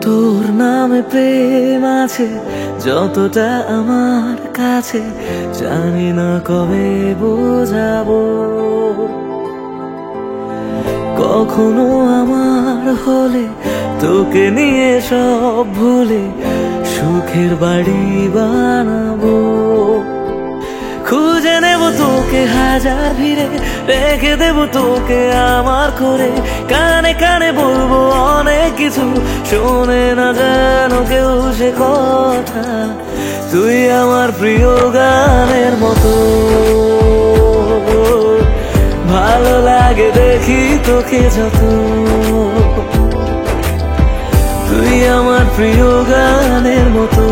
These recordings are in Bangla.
তোর নামে প্রেম আছে যতটা আমার কাছে, জানি না কবে বোঝাবো। কখনো আমার হলে তোকে নিয়ে সব ভুলে সুখের বাড়ি বানাবো। খুঁজে নেব তোকে হাজার ভিড়ে, রেখে দেব তোকে আমার করে। কানে কানে বলবো অনেক কিছু, শোনে না যেন কেউ সে কথা। তুই আমার প্রিয় গানের মতো, ভালো লাগে দেখি তোকে যত। তুই আমার প্রিয় গানের মতো,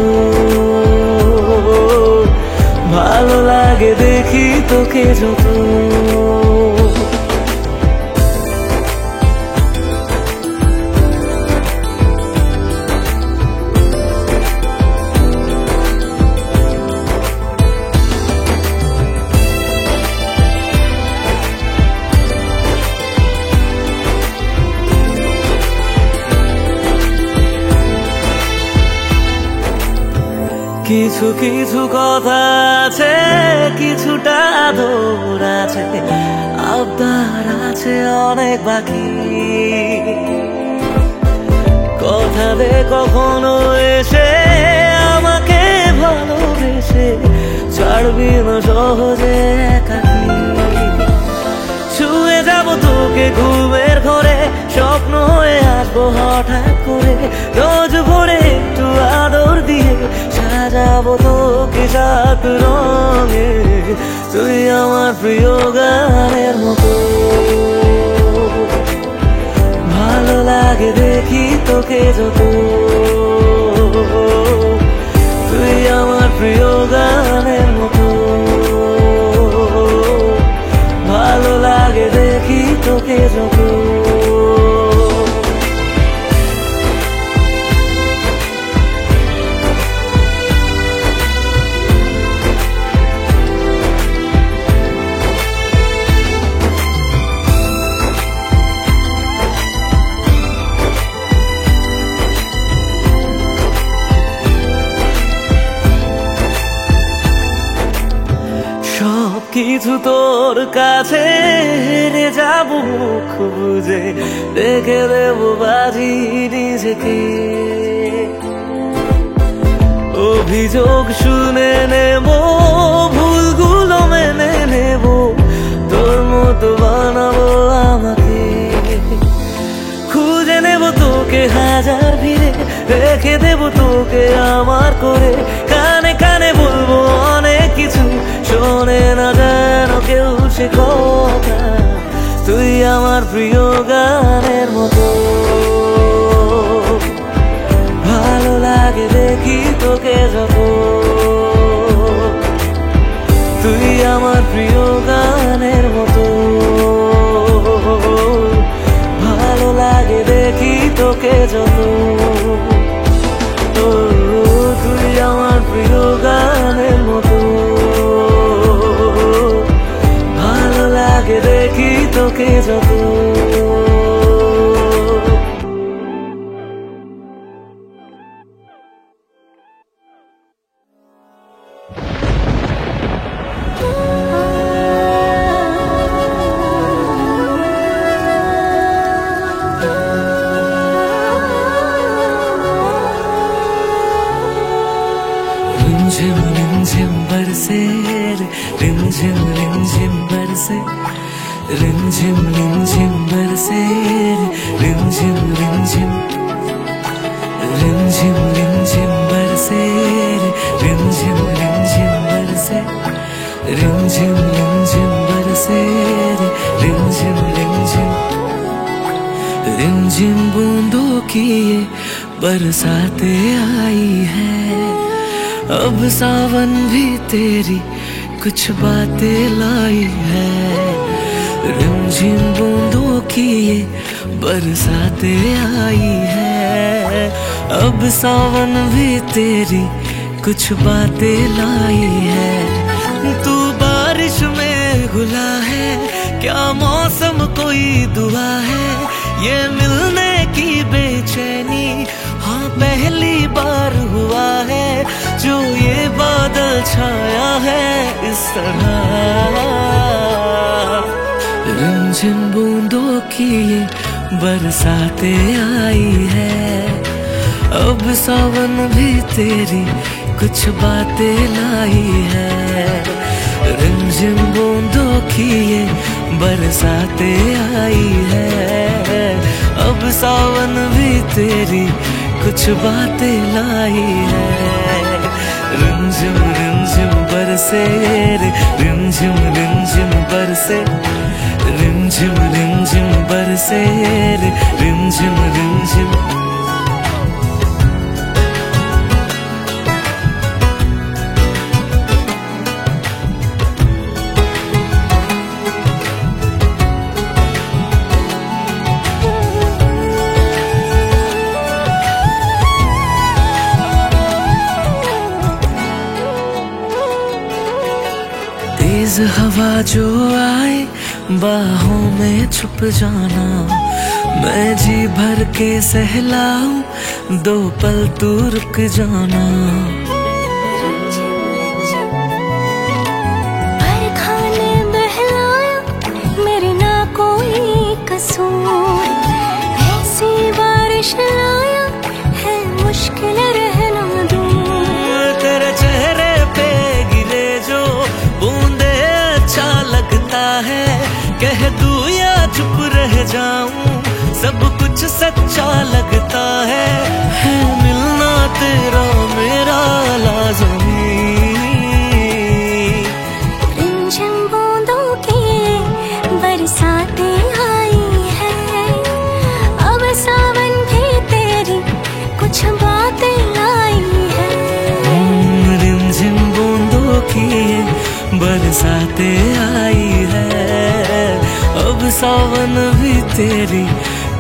ভালো লাগে দেখি তোকে যত। কিছু কিছু কথা আছে, কিছুটা আদর আছে, আবদার আছে অনেক বাকি। কথা দে কখনো এসে আমাকে ভালোবেসে, ছাড়বি না সহজে একাকি। ছুঁয়ে যাব তোকে ঘুমের ঘরে, স্বপ্ন হয়ে আসবো হঠাৎ করে। রোজ ভোরে একটু আদর দিয়ে সাজাবো তোকে সাত রঙে। তুই আমার প্রিয় গানের মতো, ভালো লাগে দেখি তোকে যত। তুই আমার প্রিয় গানের মতো, ভালো লাগে দেখি তোকে যত। কিছু তোর কাছে হেরে যাব মুখ বুঝে, রেখে দেব বাজি নিজেকে। অভিযোগ শুনে নেব, ভুলগুলো মেনে নেব, তোর মতো বানাবো আমাকে। খুঁজে নেব তোকে হাজার ভিড়ে, রেখে দেব তোকে আমার করে। কানে কানে বলবো অনেক কিছু, শোনে না যেন কেউ সে কথা। তুই আমার প্রিয় গানের মতো, ভালো লাগে দেখি তোকে যত। তুই আমার প্রিয় গানের মতো, ভালো লাগে দেখি তোকে যত। তুই আমার প্রিয় গানের মতো, ভালো লাগে দেখি তোকে যত। रिमझिम रिमझिम बरसे, रिमझिम रिमझिम बरसे, रिमझिम रिमझिम बरसे, रिमझिम रिमझिम, रिमझिम रिमझिम बरसे, रिमझिम रिमझिम बरसे, रिमझिम रिमझिम बरसे, रिमझिम रिमझिम। रिमझिम बूंदों की ये बरसाते आई है, अब सावन भी तेरी कुछ बातें लाई है। रिमझिम बूंदों की ये बरसाते आई है, अब सावन भी तेरी कुछ बातें लाई है। तू बारिश में घुला है, क्या मौसम कोई दुआ है। ये मिलने की बेचैनी हाँ पहली बार हुआ है जो ये बादल छाया है इस तरह। रिमझिम बूंदों की ये बरसाते आई है, अब सावन भी तेरी कुछ बातें लाई है। रिमझिम बूंदों की ये बरसाते आई है, अब सावन भी तेरी कुछ बातें लाई है। रिमझिम रिमझिम बरसे रे, रिमझिम रिमझिम बरसे, रिमझिम रिमझिम बरसे रे, रिमझिम रिमझिम। तेज हवा जो आए बाहों में छुप जाना, मैं जी भर के सहलाऊं दो पल तू रुक जाना। बरखाने बहलाया मेरे ना कोई कसूर, ऐसी बारिश लाया है मुश्किल रहना दूर। तेरे चेहरे पे गिरे जो बूंदे अच्छा लगता है, कह दूं या चुप रह जाऊं सब कुछ सच्चा लगता है मिलना तेरा मेरा लाज़मी। रिमझिम बूंदों की बरसाते आई है, अब सावन भी तेरी कुछ बातें लाई है। रिमझिम बूंदों की बरसाते आई है, अब सावन भी तेरी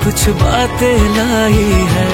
कुछ बातें लाई है।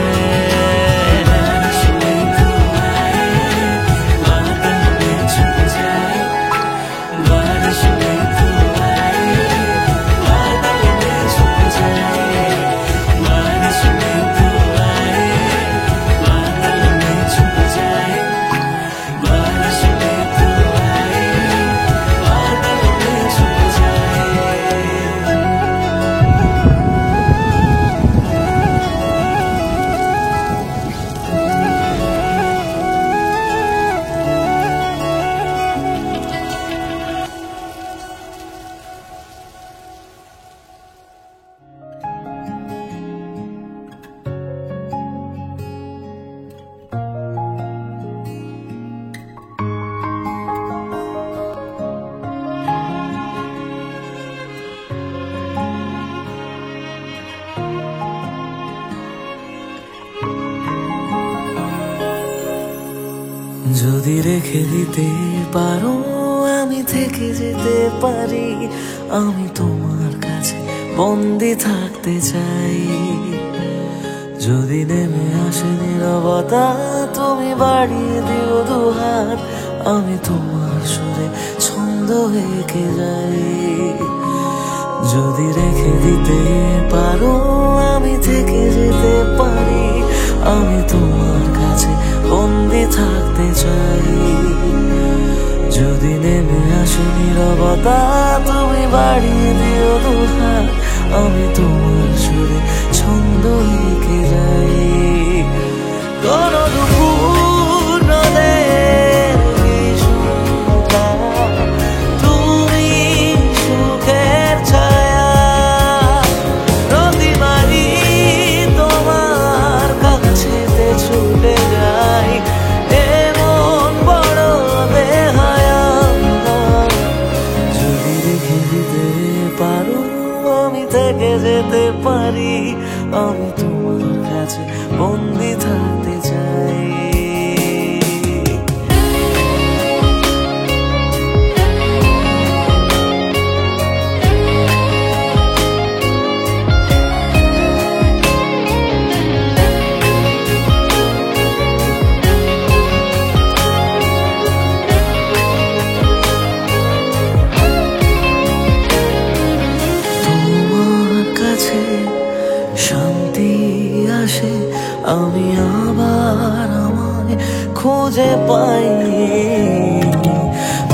যদি রেখে দিতে পারো আমি থেকে যেতে পারি, আমি তোমার কাছে বন্দি থাকতে চাই। যদি নেমে আসে নীরবতা তুমি বাড়িয়ে দিও দুহাত, আমি তোমার সুরে ছন্দ এঁকে যাই। যদি রেখে দিতে পারো আমি থেকে যেতে পারি, আমি তোমার কাছে বন্দি থাকতে চাই। যদি নেমে আসে নীরবতা তুমি বাড়িয়ে দিও দুহাত, আমি তোমার সুরে ছন্দ এঁকে যাই। কোন দুপুর নদের বিষুবতা তুমি সুখের ছায়া, প্রতিবারই তোমার কাছেতে ছুটে যাই এমন বড় বেহায়া। যদি রেখে দিতে পারো আমি থেকে যেতে পারি, আমি তোমার কাছে বন্দি থাকতে চাই। তোমার কাছে শান্তি আসে আমি খুঁজে পাই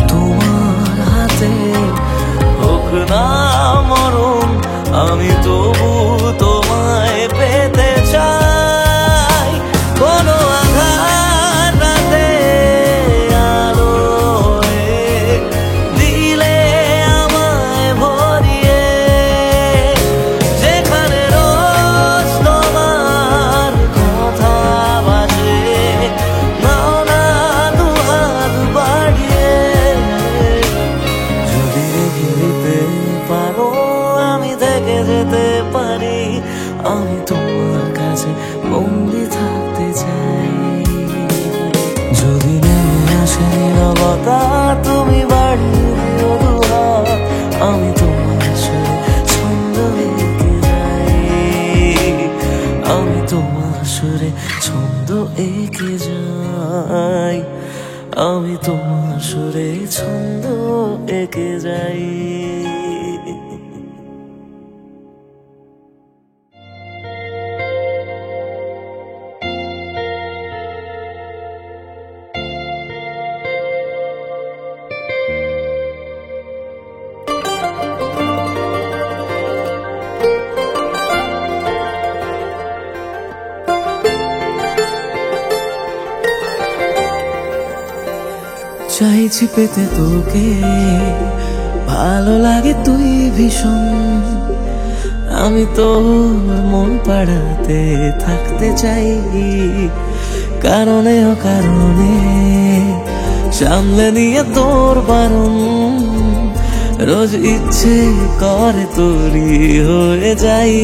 তোমার হাতে হোক না মরণ আমি তবু তোমায় পেতে চাই কোনো আধার রাতে আলো দিলে আমায় ভরিয়ে যেখানে রোজ তোমার কথা বাজে নাও না দুহাত বাড়িয়ে যদি রেখে দিতে পারো আমি থেকে যেতে পারি আমি তোমার কাছে বন্দি থাকতে চাই যদি নেমে আসে নীরবতা তুমি বাড়িয়ে দিও দুহাত আমি তোমার সুরে ছন্দ এঁকে যাই আমি তোমার সুরে ছন্দ এঁকে যাই আমি তোমার সুরে ছন্দ এঁকে যাই চাইছি পেতে তোকে ভালো লাগে তুই ভীষণ আমি তো মন পাড়াতে থাকতে চাই কারণে অকারণে সামলে নিয়ে তোর বারণ রোজ ইচ্ছে করে তোরই হয়ে যাই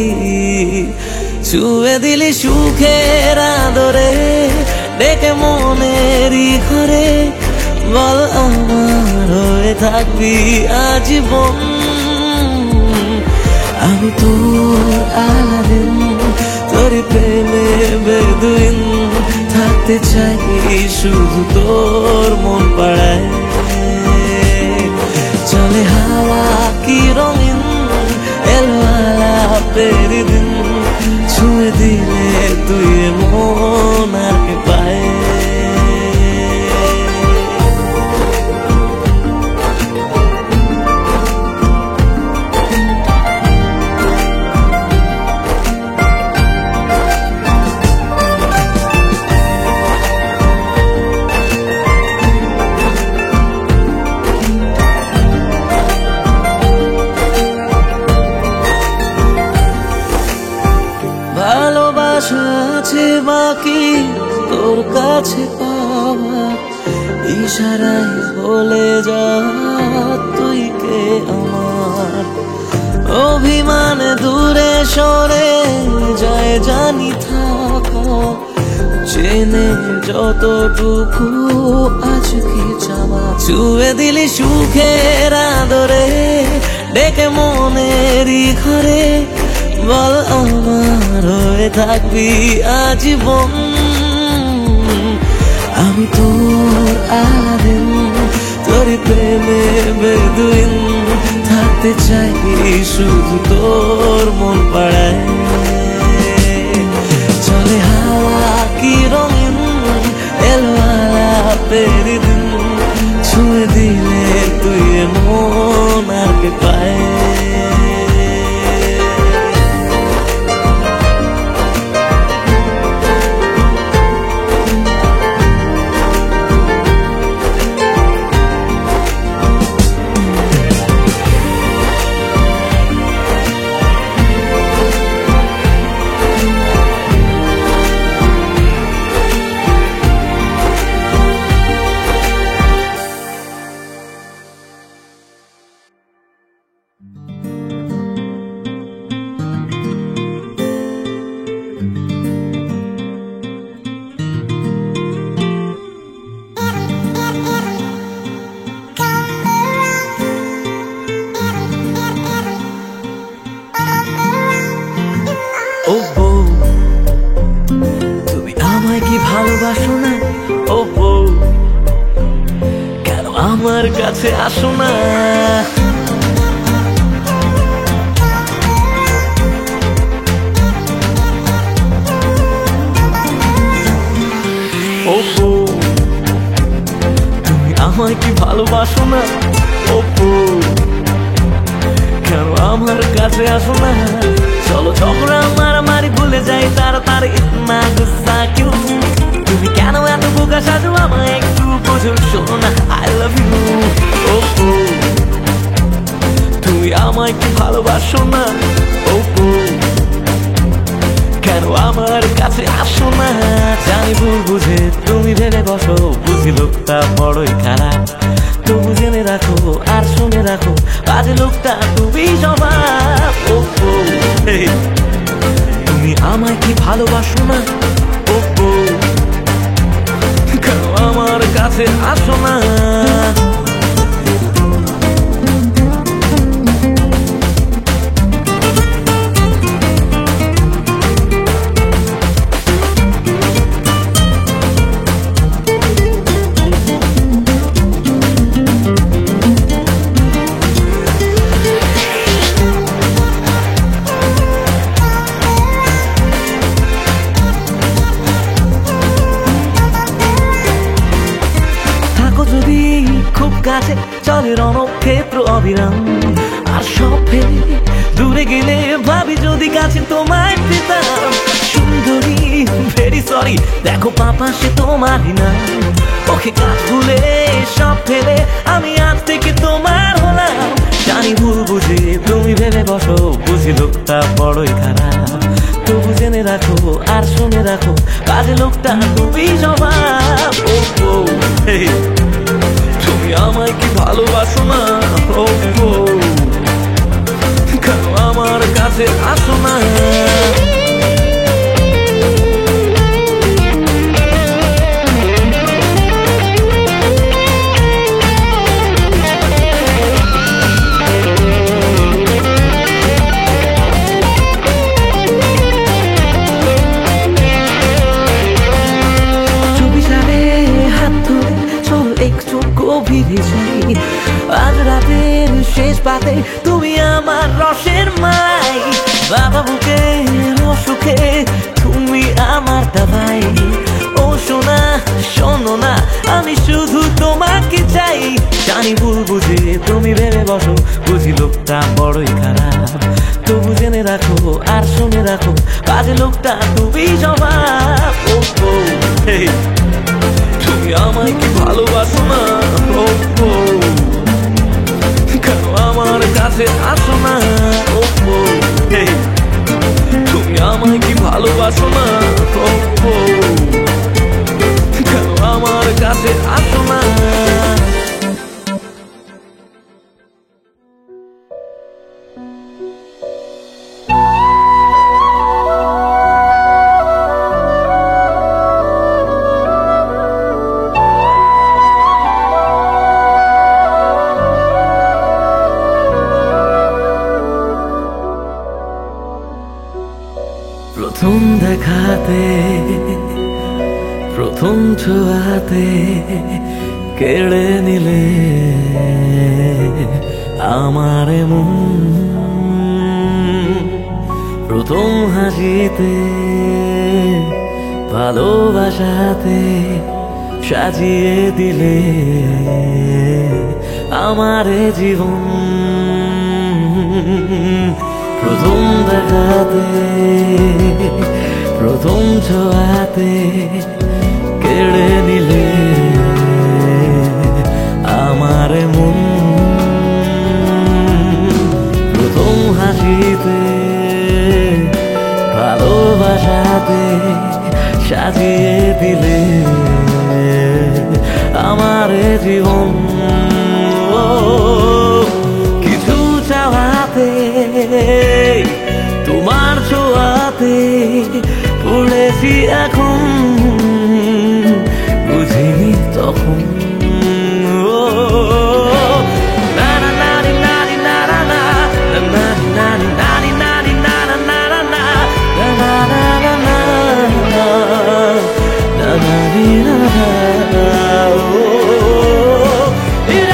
ছুঁয়ে দিলি সুখের আদরে ডেকে মনেরই ঘরে বল আমার হয়ে থাকবি আজীবন আমি তোর আলাদিন তোর প্রেমে বেদুইন থাকতে চাই শুধু তোর মন পাড়ায় চলে হাওয়া কি রঙিন এলো আলাপের দিন ছুঁয়ে দিলে তুই মন আর কে পায় ভালোবাসা আছে বাকি তোর কাছে পাওয়া ইশারায় বলে যা তুই কে আমার অভিমান দূরে সরে যায় জানি থাকা চেনে যতটুকু আজকে চাওয়া ছুঁয়ে দিলি সুখের আদরে ডেকে মনেরই ঘরে বল আমার হয়ে থাকবি আজীবন আমি তোর আলাদিন তোর প্রেমে বেদুইন থাকতে চাই শুধু তোর মন পাড়ায় চলে হাওয়া কি রঙিন এলো আলাপের দিন ছুঁয়ে দিলে তুই মন আর কে পায় ও বউ তুমি আমায় কি ভালোবাসো না ও বউ কেন আমার কাছে আসো না ও বউ কাছে আসো না, চলো ঝগড়া মারামারি ভুলে যাই তাড়াতাড়ি। ইতনা গুস্সা কিউ, তুমি কেন এত বোকা সাজো, আমায় একটু বোঝো, শোনো না আই লাভ ইউ। তুমি আমায় কি ভালোবাসো না? কেন আমার কাছে আসো না? জানি ভুল বুঝে তুমি ভেবে বসো, বুঝি লোকটা বড়ই খারাপ, তবু জেনে রাখো আর শুনে রাখো, বাজে লোকটা তুমি স্বভাব। তুমি আমায় কি ভালোবাসো না? কেন আমার কাছে আসো না? যদি খুব কাছে চলে রণক্ষেত্র অবিরাম, আর সব ফেলে দূরে গেলে ভাবি যদি কাছে তোমায় পেতাম। সুন্দরী ভেরি সরি, দেখো পাপা সে তোমারই না, ওকে কাজ ভুলে সব ফেলে আমি আজ থেকে তোমার হলাম। জানি ভুল বুঝে তুমি ভেবে বসো, বুঝি লোকটা বড়ই খারাপ, তবু জেনে রাখো আর শুনে রাখো, কাজে লোকটা তুমি স্বভাব। তুমি আমায় কি ভালোবাসো না? কেন আমার কাছে আসো না? গভীরে যাই, আজ রাতের শেষ পাতে তুমি আমার রসের মাই, বাবা বুকে অসুখে তুমি আমার দাবাই। ও সোনা শোনো না, আমি শুধু তোমাকে চাই। জানি ভুল বুঝে তুমি ভেবে বসো, বুঝি লোকটা বড়ই খারাপ, তবু জেনে রাখো আর শুনে রাখো, বাজে লোকটা তুমি স্বভাব। তুমি আমায় কি ভালোবাসো না? কেন আমার কাছে আসো না? তুমি আমায় কি ভালোবাসো না? কেন আমার কাছে আসো না? প্রথম দেখাতে, প্রথম ছোঁয়াতে কেড়ে নিলে আমার মন, প্রথম হাসিতে ভালোবাসাতে সাজিয়ে দিলে আমার জীবন। প্রথম দেখাতে, প্রথম ছোঁয়াতে কেড়ে নিলে আমার মন, প্রথম হাসিতে ভালোবাসাতে সাজিয়ে দিলে আমার জীবন। কিছু চাওয়াতে, তোমার ছোঁয়াতে পড়েছি এখন, বুঝিনি তখন। It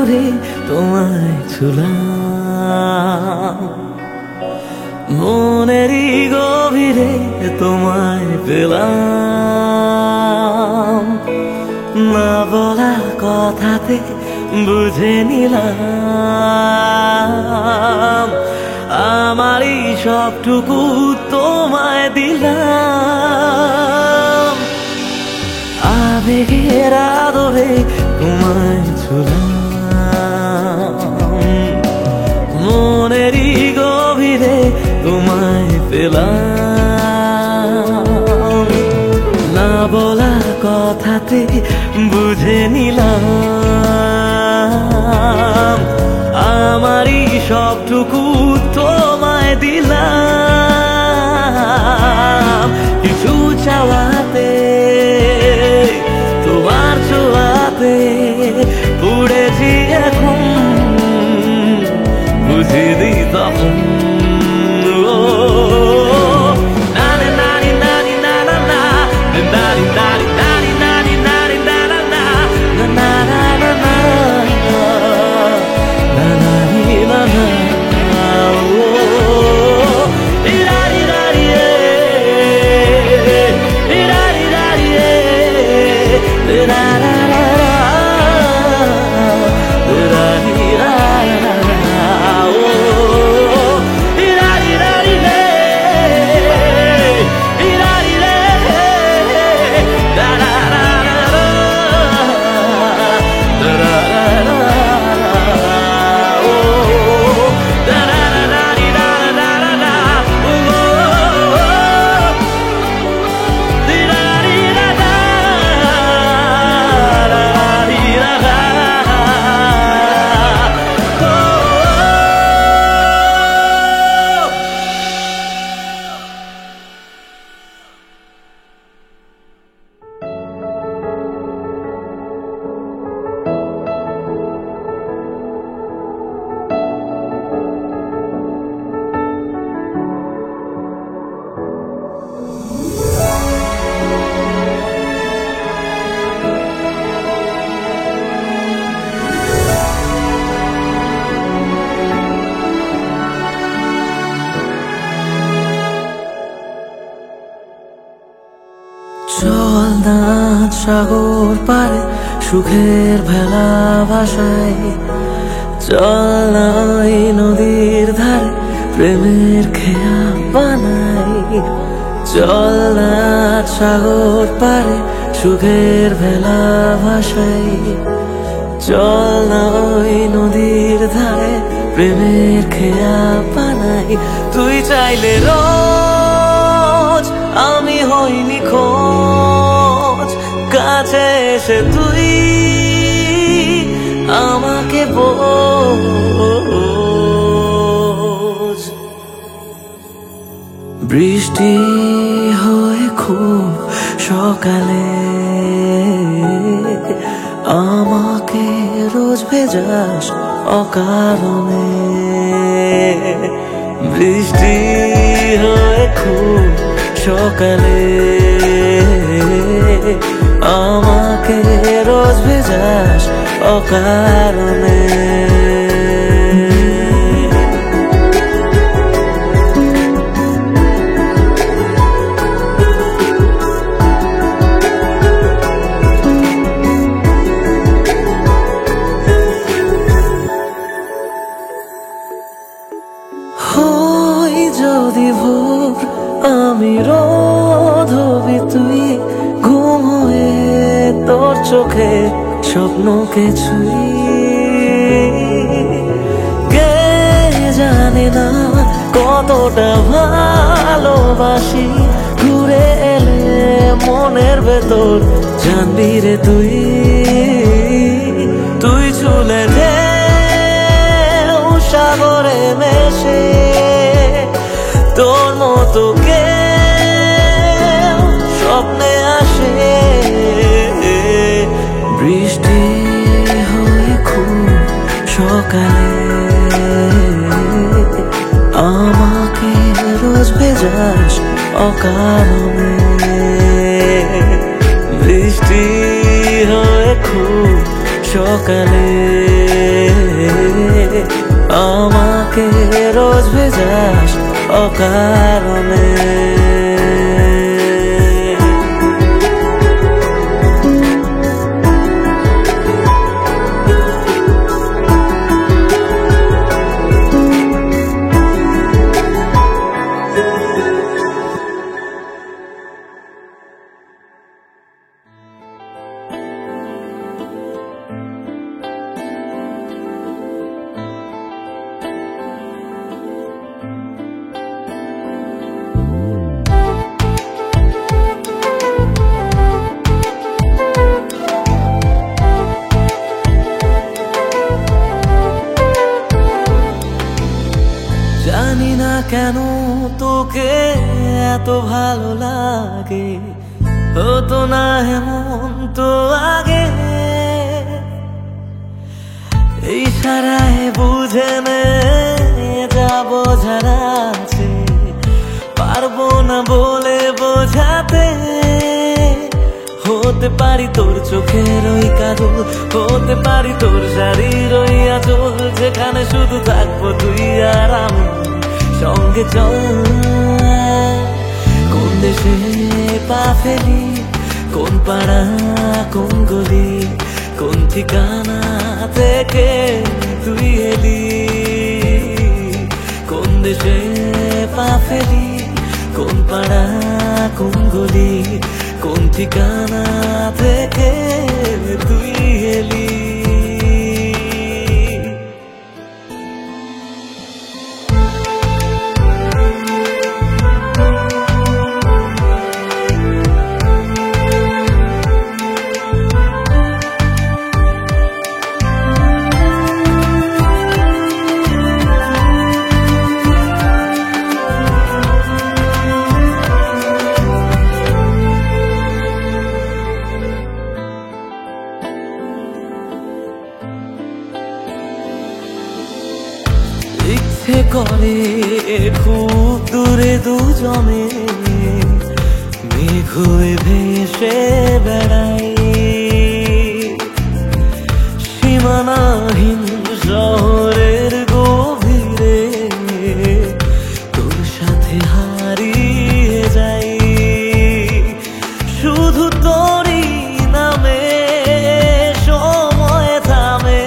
আদরে তোমায় ছুলাম, মনেরই গভীরে তোমায় পেলাম, না বলা কথাতে বুঝে নিলাম, আমারই সবটুকু তোমায় দিলাম, আবেগের আদরে তোমায় ছুলাম, মনেরই গভীরে তোমায় পেলাম, না বলা কথাতে বুঝে নিলাম, আমারই সবটুকু তোমায় দিলাম, কিছু চাওয়াতে তোমার ছোঁয়াতে পড়েছি এখন, বুঝে দিই তখন চল না সাগর পারে সুখের ভেলা ভাসাই, চল না ওই নদীর ধারে প্রেমের খেয়া বানাই, চল না সাগর পারে সুখের ভেলা ভাসাই, চল না ওই নদীর ধারে প্রেমের খেয়া বানাই, তুই চাইলে রোজ আমি হইনি খোঁজ, কাছে এসে তুই আমাকে বোঝ, বৃষ্টি হয়ে খুব সকালে আমাকে রোজ ভেজাস অকারণে, বৃষ্টি হয়ে খুব সকালে আমাকে রোজ ভেজাস অকারণে, হই যদি ভোর আমি রোদ হবি তুই, ঘুম হয়ে তোর চোখে স্বপ্নকে ছুঁই, কে জানে না কতটা ভালোবাসি, ঘুরে এলে মনের ভেতর জানবি রে তুই, তুই চলে যে সাগরে মেশে তোর মতো কে স্বপ্নে আসে, বৃষ্টি হয়ে খুব সকালে আমাকে রোজ ভেজাস অকারণে, বৃষ্টি হয়ে খুব সকালে আমাকে রোজ ভেজাস অকারণে। জানি না কেন তোকে এত ভালো লাগে, হতো না এমন তো আগে। এই সারায় বুঝে নে যা বোঝার আছে, পারবো না বলে বোঝাতে। হতে পারি তোর চোখের ওই কাজল, হতে পারি তোর শাড়ির ওই আঁচল, যেখানে শুধু থাকবো তুই আর আমি। সঙ্গে চল কোন দেশে পা ফেলি, কোন পাড়া কোন গলি, কোন ঠিকানা থেকে তুই এলি। কোন দেশে পা ফেলি, কোন পাড়া কোন গলি, কোন ঠিকানা থেকে তুই এলি। ইচ্ছে করে খুব দূরে দুজনে মেঘ হয়ে ভেসে বেড়াই, সীমানাহীন শহরের গভীরে তোর সাথে হারিয়ে যাই। শুধু তোরই নামে সময় থামে,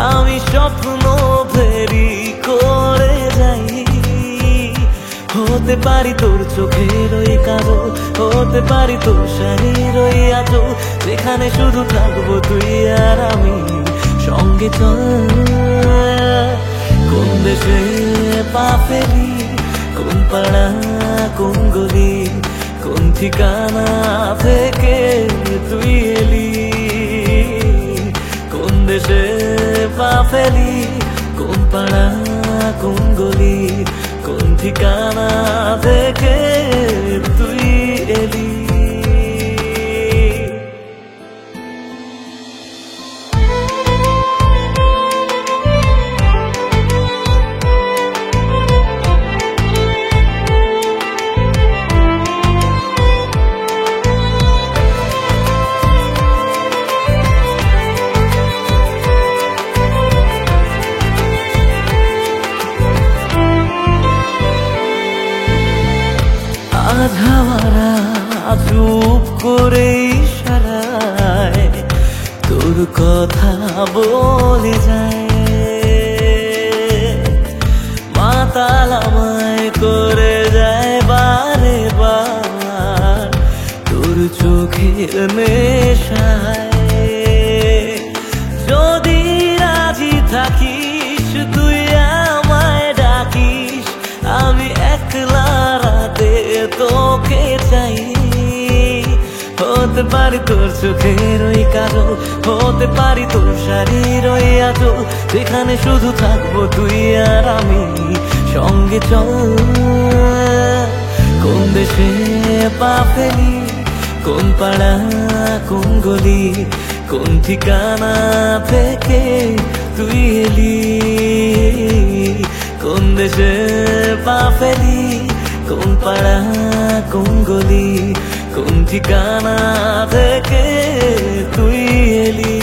আমি স্বপ্ন ফেরি করে যাই। হতে পারি তোর চোখের ওই কাজল, হতে পারি তোর শাড়ির ওই আঁচল, যেখানে শুধু থাকবো তুই আর আমি। সঙ্গে চল কোন দেশে পা ফেলি, কোন পাড়া কোন গলি, কোন ঠিকানা থেকে তুই এলি। কোন দেশে পা ফেলি, কোন পাড়া কোন গলি, কোন ঠিকানা থেকে তুই এলি। আধাওয়ারা চুপ করে ইশারায় তোর কথা বলে যায়, মাতাল আমায় করে যায় বারে বার তোর চোখের নেশায়। যদি রাজি থাকিস তুই আমায় ডাকিস, আমি একলা রাতে তোকে চাই। হতে পারি তোর চোখের ওই কাজল, হতে পারি তোর শাড়ির ওই আঁচল, যেখানে শুধু থাকবো তুই আর আমি। সঙ্গে চল কোন দেশে পা ফেলি, কোন পাড়া কোন গলি, কোন ঠিকানা থেকে তুই এলি। কোন দেশে পা ফেলি, কোন পাড়া কোন গলি, কোন ঠিকানা থেকে তুই এলি।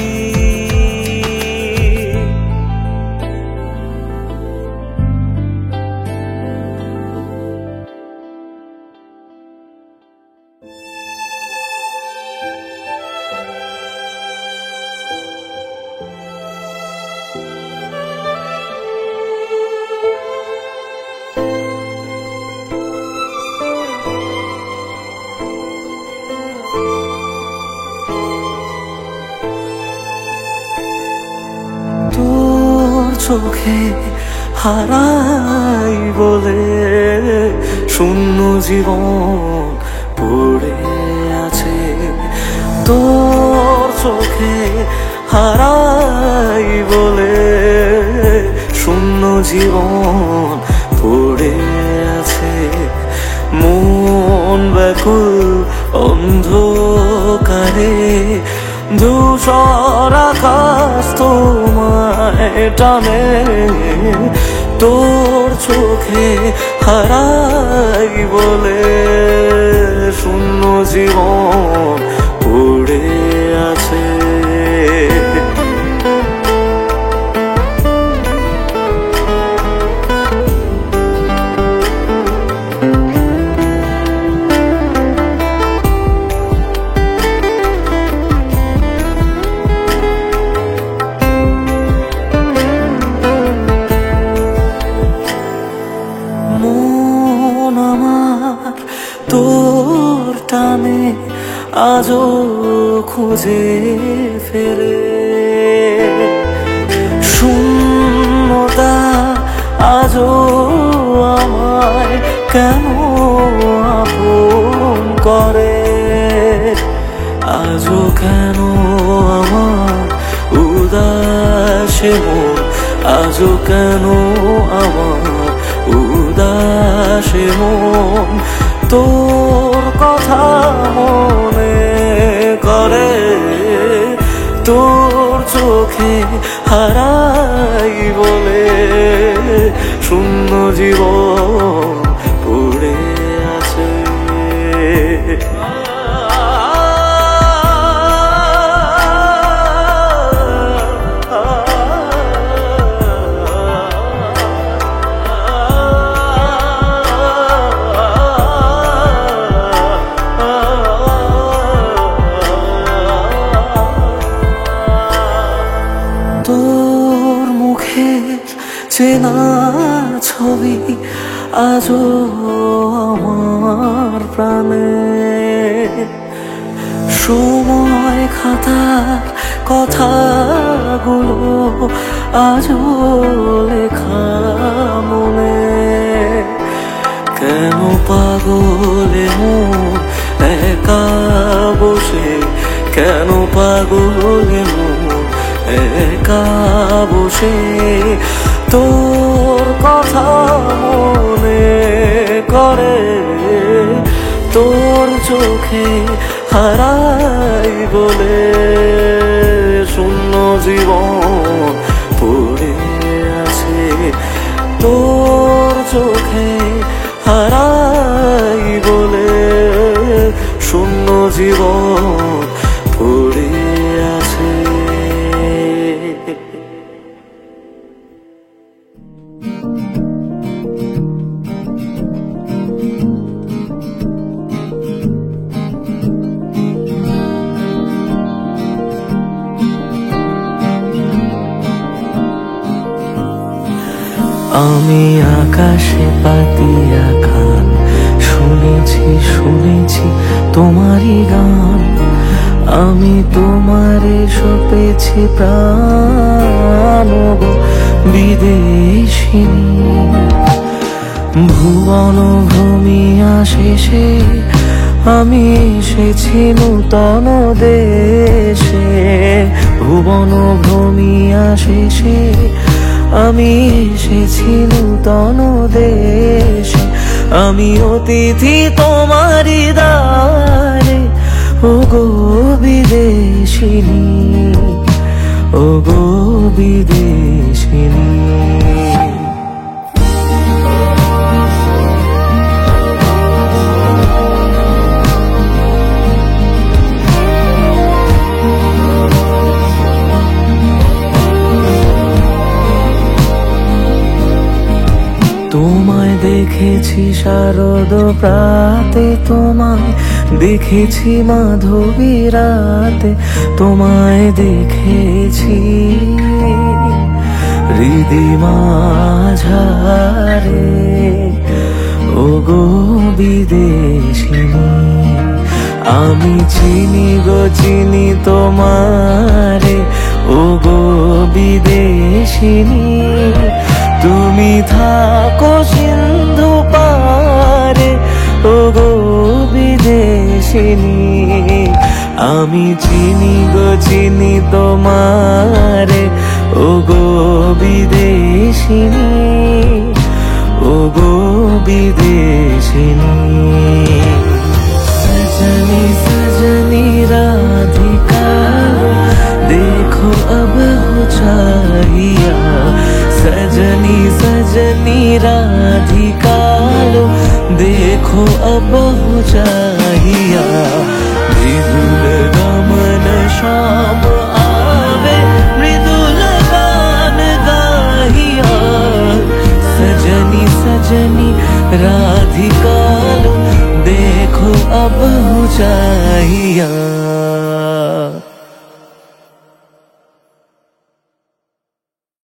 চোখে হারাই বলে শূন্য জীবন পড়ে আছে। তোর চোখে হারাই বলে শূন্য জীবন পড়ে আছে। মন ব্যাকুল অন্ধকারে ধূসর আকাশ তোমায় টানে। তোর চোখে হারাই বলে শূন্য জীবন পড়ে আছে। মন আমার তোর টানে আজও খুঁজে ফেরে। শূন্যতা আজও আমায় কেন আপন করে। আজও কেন আমার উদাসে মন, আজও কেন আমার উদাসে মন তোর কথা মনে করে। তোর চোখে হারাই বলে শূন্য জীবন পড়ে আছে। তোর মুখের চেনা ছবি আজও আমার প্রাণে। সময় খাতার কথাগুলো আজও লেখা মনে। কেন পাগলে মন একা বসে, কেন পাগলে মন একা বসে তোর কথা মনে করে। তোর চোখে হারাই বলে শূন্য জীবন পড়ে আছে। তোর চোখে হারাই বলে শূন্য জীবন পড়ে আছে। আমি আকাশে পাতিয়া গান শুনেছি, শুনেছি তোমারই গান। আমি তোমারে সপেছি প্রাণ গো বিদেশিনী। ভুবন ভূমিয়া শেষে আমি এসেছি নূতন দেশে। ভুবন ভূমিয়া শেষে আমি এসেছি নূতন দেশে। আমি অতিথি তোমারি দ্বারে ও গো বিদেশিনী, ও গো বিদেশিনী। তোমায় দেখেছি শারদ প্রাতে, তোমায় দেখেছি মাধবী রাতে। তোমায় দেখেছি হৃদি মাঝারে ও গো বিদেশিনী। আমি চিনি গো চিনি তোমারে ও ওগো বিদেশিনী, তুমি থাকো সিন্ধু পারে, ওগো বিদেশিনী। আমি চিনি গো চিনি তোমারে, ওগো বিদেশিনী, ওগো বিদেশিনী। सजनी सजनी राधिका देखो अब हो चाहिया, सजनी सजनी राधिका लो देखो अब हो चाहिया। मृदुल गमन शाम आवे मृदुल गान गाहिया, सजनी सजनी राधिका लो देखो अब हो चाहिया।